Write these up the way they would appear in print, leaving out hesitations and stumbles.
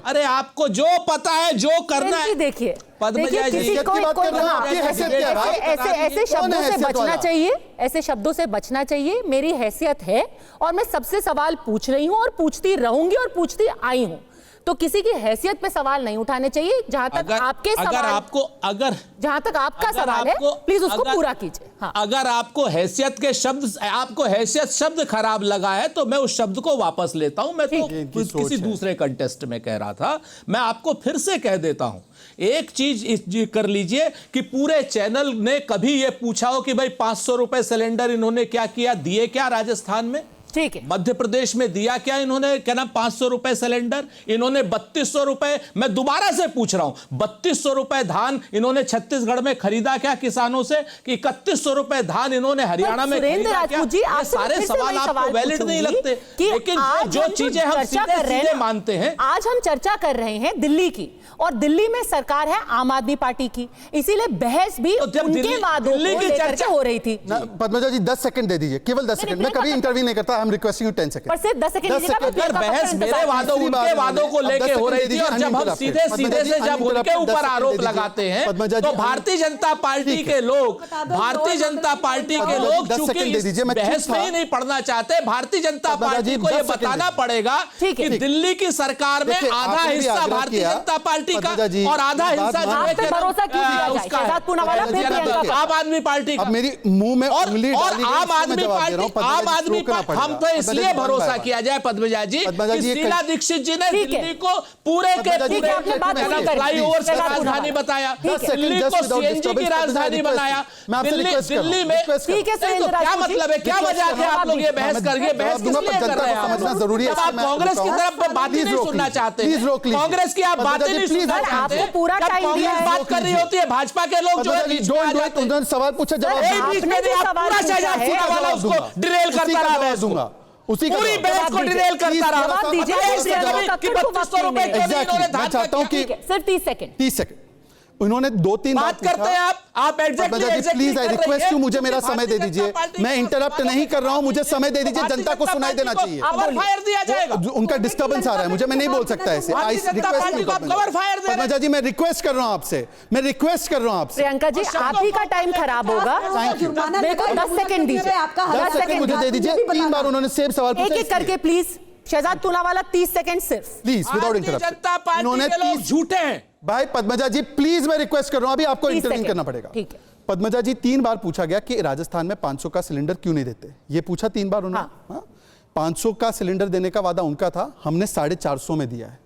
अरे आपको जो पता है, जो करना है, देखिए पद्मजा जी ऐसे शब्दों से बचना चाहिए, ऐसे शब्दों से बचना चाहिए। मेरी हैसियत है और मैं सबसे सवाल पूछ रही हूं और पूछती रहूंगी और पूछती आई हूं, तो किसी की हैसियत पे सवाल नहीं उठाने चाहिए। जहां तक आपके सवाल, जहां तक आपका सवाल है, प्लीज उसको पूरा कीजिए। हाँ। अगर आपको हैसियत के शब्द, आपको हैसियत शब्द खराब लगा है तो मैं उस शब्द को वापस लेता हूं। मैं तो किसी दूसरे कंटेस्ट में कह रहा था, मैं आपको फिर से कह देता हूं। एक चीज कर लीजिए कि पूरे चैनल ने कभी यह पूछा हो कि भाई 500 रुपए सिलेंडर इन्होंने क्या किया, दिए क्या राजस्थान में, ठीक है, मध्य प्रदेश में दिया क्या इन्होंने, क्या नाम 500 रुपए सिलेंडर, इन्होंने 3200 रुपए, मैं दोबारा से पूछ रहा हूं, 3200 रुपए धान इन्होंने छत्तीसगढ़ में खरीदा क्या किसानों से, कि 3100 रुपए धान इन्होंने हरियाणा में खरीदा क्या? ये सारे सवाल आपको वैलिड नहीं लगते, लेकिन जो चीजें हम सीधे मानते हैं। आज हम चर्चा कर रहे हैं दिल्ली की, और दिल्ली में सरकार है आम आदमी पार्टी की, इसीलिए बहस भी उनके वादों को लेकर के हो रही थी। पद्मजा जी 10 सेकंड दे दीजिए, केवल 10 सेकंड। मैं कभी इंटरव्यू नहीं करता, I am requesting you 10 second. पर सिर्फ 10 सेकंड बहस मेरे वादों, उनके वादों को लेके हो रही थी, और जब हम सीधे से जब उनके ऊपर आरोप लगाते हैं तो भारतीय जनता पार्टी के लोग, भारतीय जनता पार्टी के लोग चूंकि बहस में ही नहीं पढ़ना चाहते, भारतीय जनता पार्टी को यह बताना पड़ेगा कि दिल्ली की सरकार में आधा हिस्सा भारतीय जनता पार्टी का और आधा हिस्सा जो है आम आदमी पार्टी का। मेरी मुंह में उंगली डाली, और आम आदमी पार्टी, हम तो इसलिए भरोसा किया जाए पद्मजा जी कि शीला दीक्षित जी ने दिल्ली को पूरे के पूरे फ्लाईओवर से राजधानी बताया, दिल्ली को सीएनजी की राजधानी बनाया, दिल्ली में। क्या मतलब है, क्या वजह है आप लोग ये बहस करके बहस किस लिए कर रहे हैं? जरूरी है, आप कांग्रेस की तरफ बात ही नहीं सुनना चाहते, कांग्रेस की आप बातें नहीं सुनना चाहते, पूरा टाइम दिया है, बात कर रही होती है भाजपा के लोग जो है सवाल पूछा जवाब डिरेल करता रहा, दूंगा उसी पूरी बहस को डिरेल करता रहा। कि 3200 रुपए के लिए इन्होंने मैं चाहता हूं कि सिर्फ 30 सेकंड उन्होंने 2-3 बात करते हैं आप exactly please I request you, मुझे मेरा समय दे दीजिए, मैं इंटरप्ट नहीं कर रहा हूं, मुझे समय दे दीजिए, जनता को सुनाई देना चाहिए। फायर दिया जाएगा, उनका डिस्टर्बेंस आ रहा है मुझे, मैं नहीं बोल सकता ऐसे। पद्मजा जी मैं रिक्वेस्ट कर रहा हूं आपसे, मैं रिक्वेस्ट कर रहा हूं आपसे। प्रियंका जी आप ही का टाइम खराब होगा, मेरे को 10 सेकंड दीजिए, 10 सेकंड मुझे दे दीजिए। 3 बार उन्होंने सेम सवाल पूछा, एक-एक करके प्लीज। शहजाद पूनावाला 30 सेकंड सिर्फ please, without interruption. Janata party के लोग झूठे हैं भाई। पद्मजा जी प्लीज मैं रिक्वेस्ट कर रहा हूं, अभी आपको इंटरव्यू करना पड़ेगा। ठीक है पद्मजा जी 3 बार पूछा गया कि राजस्थान में 500 का सिलेंडर क्यों नहीं देते, ये पूछा 3 बार उन्होंने। हाँ। 500 का सिलेंडर देने का वादा उनका था, हमने 450 में दिया है,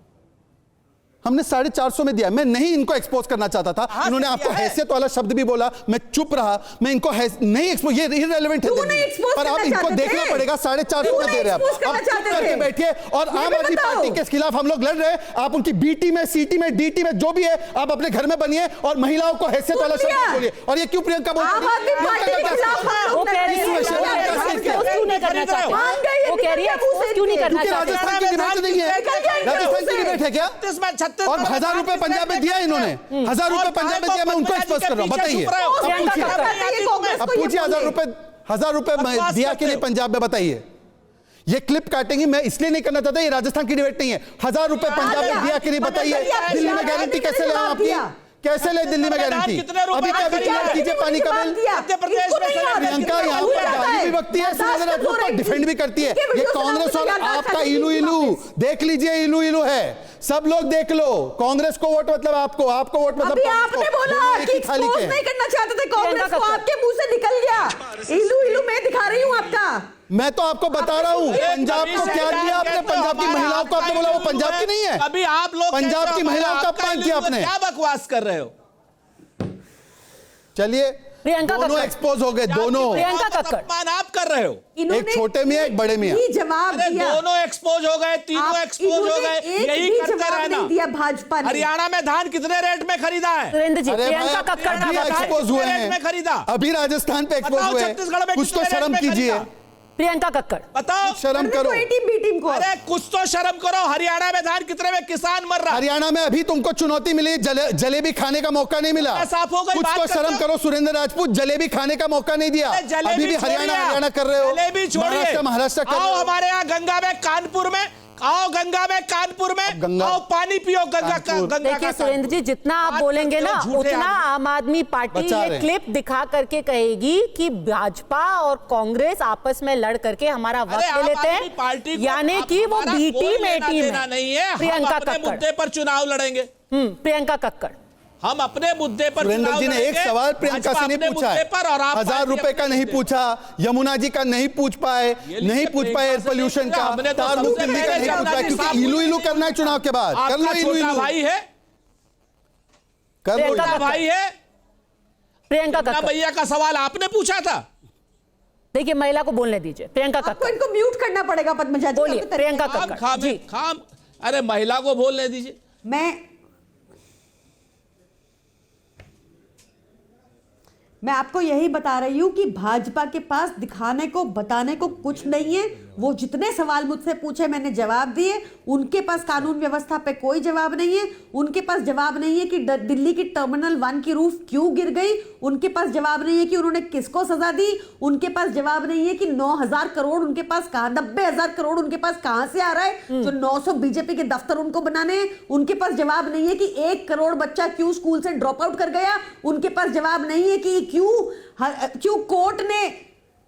हमने 450 में दिया। मैं नहीं इनको एक्सपोज करना चाहता था, इन्होंने आपको हैसियत वाला शब्द भी बोला, मैं चुप रहा, मैं इनको नहीं एक्सपोज, ये इररिलेवेंट है, पर आप इनको देखना पड़ेगा 450 में दे रहे हैं आप चुप करके बैठिए। और आम आदमी पार्टी के खिलाफ हम लोग लड़ रहे हैं, आप उनकी बीटी में, सीटी में, डीटी में जो भी है आप अपने घर में बनिए और महिलाओं को हैसियत वाला शब्द बोलिए। और ये क्यों प्रियंका बोल रही राजस्थान की डिबेट नहीं है, राजस्थान की डिबेट है क्या? और 1000 रुपए पंजाब में दिया इन्होंने, 1000 रुपए पंजाब में दिया, मैं उनको एक्सपोज कर रहा हूं, बताइए अब पूछिए 1000 रुपए दिया कि नहीं पंजाब में, बताइए। ये क्लिप काटेंगे, मैं इसलिए नहीं करना चाहता, ये राजस्थान की डिबेट नहीं है। 1000 रुपए पंजाब में दिया कि नहीं बताइए। दिल्ली में गारंटी कैसे ले आपकी, कैसे ले दिल्ली में गारंटी? अभी क्लियर कीजिए पानी का बिल। प्रियंका यहाँ पर गाली भी बकती है, सुरेंद्र राजपूत को डिफेंड भी करती है। ये कांग्रेस और आपका इलू इलू देख लीजिए, इलू इलू है, सब लोग देख लो। कांग्रेस को वोट मतलब आपको, आपको वोट मतलब आपने बोला कि एक्सपोज नहीं करना चाहते थे कांग्रेस को, आपके मुंह से निकल गया। इलू इलू मैं दिखा रही हूँ आपका, मैं तो आपको बता रहा हूँ पंजाब को क्या दिया आपने, पंजाब की महिलाओं को आपने बोला वो पंजाब की नहीं है। अभी आप लोग पंजाब की महिलाओं का अपमान किया आपने, क्या बकवास कर रहे हो? चलिए प्रियंका दोनों एक्सपोज हो गए, दोनों। प्रियंका कक्कड़ आप कर रहे हो, एक छोटे मियां एक बड़े मियां, जवाब दिया, दोनों एक्सपोज हो गए, तीनों एक्सपोज हो गए, यही करते रहना। दिया भाजपा ने। हरियाणा में धान कितने रेट में खरीदा है? सुरेंद्र जी प्रियंका कक्कड़ का एक्सपोज हुए हैं, खरीदा अभी राजस्थान पे एक्सपोज हुए हैं, छत्तीसगढ़ में कुछ तो शर्म कीजिए। प्रियंका कक्कड़ बताओ, शर्म करो। अरे कुछ तो शर्म करो, हरियाणा में धान कितने में किसान मर रहा? हरियाणा में अभी तुमको चुनौती मिली, जलेबी खाने का मौका नहीं मिला, कुछ तो शर्म करो। सुरेंद्र राजपूत जलेबी खाने का मौका नहीं दिया, अभी भी हरियाणा कर रहे हो, जलेबी छोड़िए, महाराष्ट्र कर रहे हो। हमारे यहाँ गंगा में, कानपुर में आओ गंगा में, कानपुर में आओ, पानी पियो गंगा का। देखिए सुरेंद्र जी, जितना आप बोलेंगे ना उतना आम आदमी पार्टी ये क्लिप दिखा करके कहेगी कि भाजपा और कांग्रेस आपस में लड़ करके हमारा वक्त ले लेते हैं, यानी कि वो बी टीम ए टीम है। प्रियंका कक्कड़ मुद्दे पर चुनाव लड़ेंगे। प्रियंका कक्कड़, हम अपने मुद्दे पर सुरेंद्र जी ने एक सवाल प्रियंका से नहीं पूछा है, 1000 रुपए का नहीं पूछा, यमुना जी का नहीं पूछ पाए एयर पोल्यूशन का, तार मुक्त दिल्ली का नहीं पूछ पाए, क्योंकि इलू इलू करना है चुनाव के बाद। कर लो इलू इलू, भाई है, कर लो भाई है। प्रियंका कक्कड़ भैया का सवाल आपने पूछा था। देखिए महिला को बोलने दीजिए। प्रियंका कक्कड़, इनको म्यूट करना पड़ेगा। पद्मजा जी बोलिए। प्रियंका कक्कड़ जी, अरे महिला को बोलने दीजिए। मैं आपको यही बता रही हूं कि भाजपा के पास दिखाने को बताने को कुछ नहीं है। वो जितने सवाल मुझसे पूछे मैंने जवाब दिए। उनके पास कानून व्यवस्था पे कोई जवाब नहीं है। उनके पास जवाब नहीं है कि दिल्ली की टर्मिनल 1 की रूफ क्यों गिर गई। उनके पास जवाब नहीं है कि उन्होंने किसको सजा दी। उनके पास जवाब नहीं है कि 9,000 करोड़ उनके पास कहां, 90,000 करोड़ उनके पास कहां से आ रहा है जो 900 बीजेपी के दफ्तर उनको बनाने हैं। उनके पास जवाब नहीं है कि 1 करोड़ बच्चा क्यों स्कूल से ड्रॉप आउट कर गया। उनके पास जवाब नहीं है कि क्यों कोर्ट ने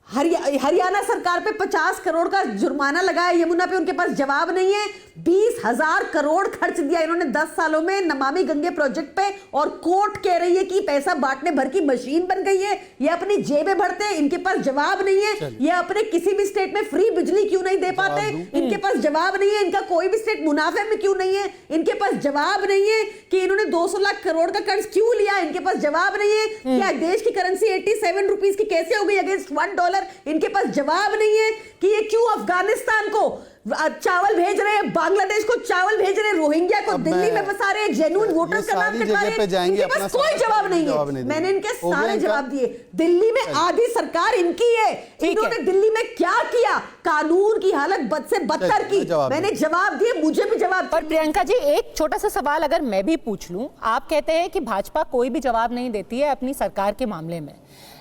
हरियाणा सरकार पे 50 करोड़ का जुर्माना लगाया यमुना पे। उनके पास जवाब नहीं है। 20,000 करोड़ खर्च दिया इन्होंने 10 सालों में नमामि गंगे प्रोजेक्ट पे, और कोर्ट कह रही है कि पैसा बांटने भर की मशीन बन गई है। ये अपनी जेबें भरते हैं। इनके पास जवाब नहीं है। ये अपने किसी भी स्टेट में फ्री बिजली क्यों नहीं दे पाते। इनके पास जवाब नहीं है। इनका कोई भी स्टेट मुनाफे में क्यों नहीं है। इनके पास जवाब नहीं है कि इन्होंने 200 लाख करोड़ का कर्ज क्यों लिया। इनके पास जवाब नहीं है कि देश की करेंसी 87 रुपीज की कैसे हो गई अगेंस्ट $1। इनके पास जवाब नहीं है कि ये क्यों अफगानिस्तान को चावल भेज रहे हैं, बांग्लादेश को चावल भेज रहे हैं, रोहिंग्या को दिल्ली में बसा रहे हैं, जेन्युइन वोटर का नाम कटवा रहे हैं। इनके पास कोई जवाब नहीं है। मैंने इनके सारे जवाब दिए। दिल्ली में आधी सरकार इनकी है। इन्होंने दिल्ली में क्या किया, कानून की हालत बद से बदतर की। मैंने जवाब दिए, मुझे भी जवाब। पर प्रियंका जी एक छोटा सा सवाल अगर मैं भी पूछ लूं, आप कहते हैं कि भाजपा कोई भी जवाब नहीं देती है अपनी सरकार के मामले में।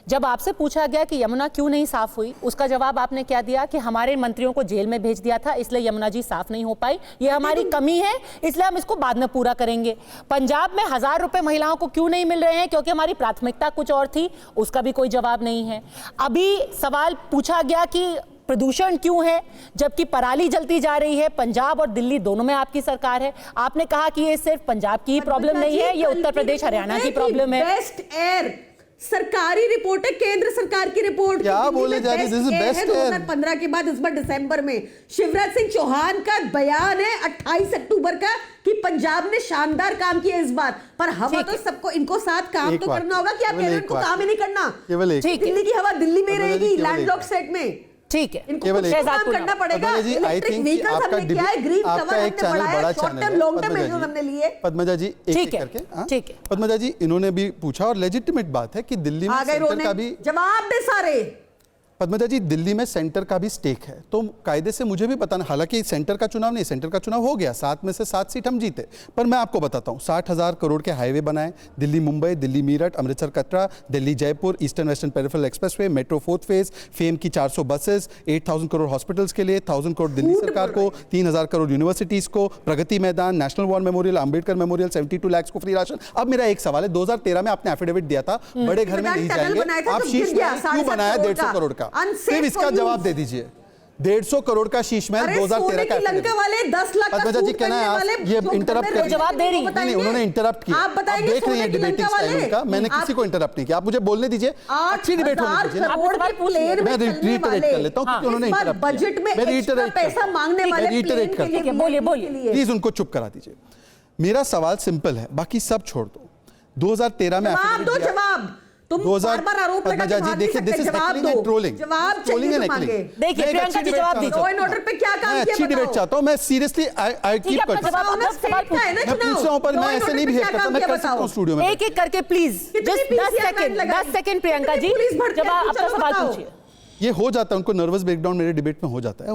जब आपसे पूछा गया कि यमुना क्यों नहीं साफ हुई, उसका जवाब आपने क्या दिया कि हमारे मंत्रियों को जेल में भेज दिया था इसलिए यमुना जी साफ नहीं हो पाई, ये हमारी कमी है इसलिए हम इसको बाद में पूरा करेंगे। पंजाब में 1000 रुपए महिलाओं को क्यों नहीं मिल रहे हैं, क्योंकि हमारी प्राथमिकता कुछ और थी, उसका भी कोई जवाब नहीं है। अभी सवाल पूछा गया कि प्रदूषण क्यों है जबकि पराली जलती जा रही है, पंजाब और दिल्ली दोनों में आपकी सरकार है। आपने कहा कि ये सिर्फ पंजाब की ही प्रॉब्लम नहीं है, ये उत्तर प्रदेश हरियाणा की प्रॉब्लम है। बेस्ट एयर सरकारी रिपोर्ट है, केंद्र सरकार की रिपोर्ट। क्या बोले जा रही है? बेस्ट 2015 के बाद इस बार दिसंबर में शिवराज सिंह चौहान का बयान है 28 अक्टूबर का कि पंजाब ने शानदार काम किया इस बार। पर हवा तो सबको, इनको साथ काम तो करना होगा कि आप कह रहे हो काम ही नहीं करना। दिल्ली की हवा दिल्ली में रहेगी, लैंडलॉक स्टेट में। ठीक है, इनको काम करना पड़ेगा। इलेक्ट्रिक व्हीकल्स हमने किया है, ग्रीन कवर हमने बढ़ाया, short term long term measures हमने लिए। पद्मजा जी एक करके, ठीक है पद्मजा जी, इन्होंने भी पूछा और लेजिटिमेट बात है कि दिल्ली में सेंटर का भी जवाब दे सारे। पद्मजा जी दिल्ली में सेंटर का भी स्टेक है, तो कायदे से मुझे भी पता नहीं, हालांकि सेंटर का चुनाव नहीं, सेंटर का चुनाव हो गया, 7 में से 7 सीट हम जीते। पर मैं आपको बताता हूं 60,000 करोड़ के हाईवे बनाए, Delhi Mumbai, Delhi Meerut, Amritsar Katra, Delhi Jaipur, eastern western peripheral expressway, metro 4th phase, fame की 400 बसेस, 8,000 करोड़ हॉस्पिटल्स के लिए, 1,000 करोड़ दिल्ली सरकार को, 3,000 करोड़ यूनिवर्सिटीज को, Pragati Maidan, national war memorial, Ambedkar memorial, 72 lakh को फ्री राशन। अब मेरा एक सवाल है, 2013 में आपने एफिडेविट दिया था बड़े घर में नहीं जाएंगे, आप शीश क्यों बनाया 150 करोड़ का? सिर्फ इसका जवाब दे दीजिए। 150 करोड़ का शीश महल 2013 का लंका वाले 10 लाख पद्मजा जी कहना है ये इंटरप्ट कर, जवाब दे रही नहीं, उन्होंने इंटरप्ट किया। आप बताएंगे देख रही हैं डिबेटिंग स्टाइल का, मैंने किसी को इंटरप्ट नहीं किया, आप मुझे बोलने दीजिए, अच्छी डिबेट होनी चाहिए। मैं रिटरेट कर लेता हूं क्योंकि उन्होंने इंटरप्ट बजट में पैसा मांगने वाले रिटरेट करता हूं, बोलिए प्लीज उनको चुप करा दीजिए। मेरा सवाल सिंपल है, बाकी सब छोड़ दो। 2013 में जवाब तुम बार-बार आरोप लगा के भाग देखिए, दिस इज हेकलिंग एंड ट्रोलिंग। जवाब चाहिए तो मांगे। देखिए प्रियंका जी जवाब दीजिए। लॉ एंड ऑर्डर पे क्या काम किया? अच्छी डिबेट चाहता हूं मैं, सीरियसली आई कीप सवाल मैं पूछ रहा हूं, पर मैं ऐसे नहीं बिहेव करता, मैं कर सकता हूं स्टूडियो में। एक-एक करके please, just 10 second Priyanka ji, जब आप अपना सवाल पूछिए। ये हो जाता है, उनको नर्वस ब्रेकडाउन मेरे डिबेट में हो जाता है,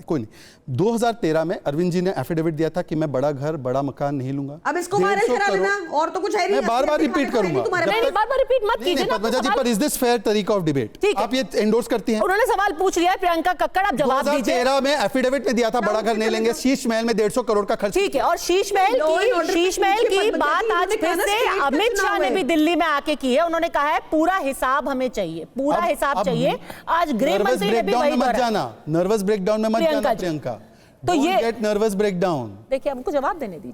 कोई नहीं। 2013 में अरविंद जी ने एफिडेविट दिया था कि मैं बड़ा घर बड़ा मकान नहीं लूंगा। अब इसको वायरल करा देना, और तो कुछ है नहीं। मैं बार-बार रिपीट करूंगा। बार-बार रिपीट मत कीजिए ना पद्मजा जी, पर इज दिस फेयर तरीका ऑफ डिबेट? आप ये एंडोर्स करती हैं? उन्होंने सवाल पूछ लिया है प्रियंका कक्कड़, आप जवाब दीजिए। 2013 में एफिडेविट में दिया था बड़ा घर नहीं लेंगे, शीश महल में 150 करोड़ का खर्च। ठीक है, और शीश महल की बात आज फिर से अमित शाह ने भी दिल्ली में आके की है। उन्होंने कहा है पूरा हिसाब हमें चाहिए, पूरा हिसाब चाहिए। आज गृह मंत्री ने भी वही जाना, नर्वस ब्रेकडाउन में मत जाना प्रियंका। तो ये गेट नर्वस ब्रेकडाउन। देखिए, हमको जवाब देने दीजिए।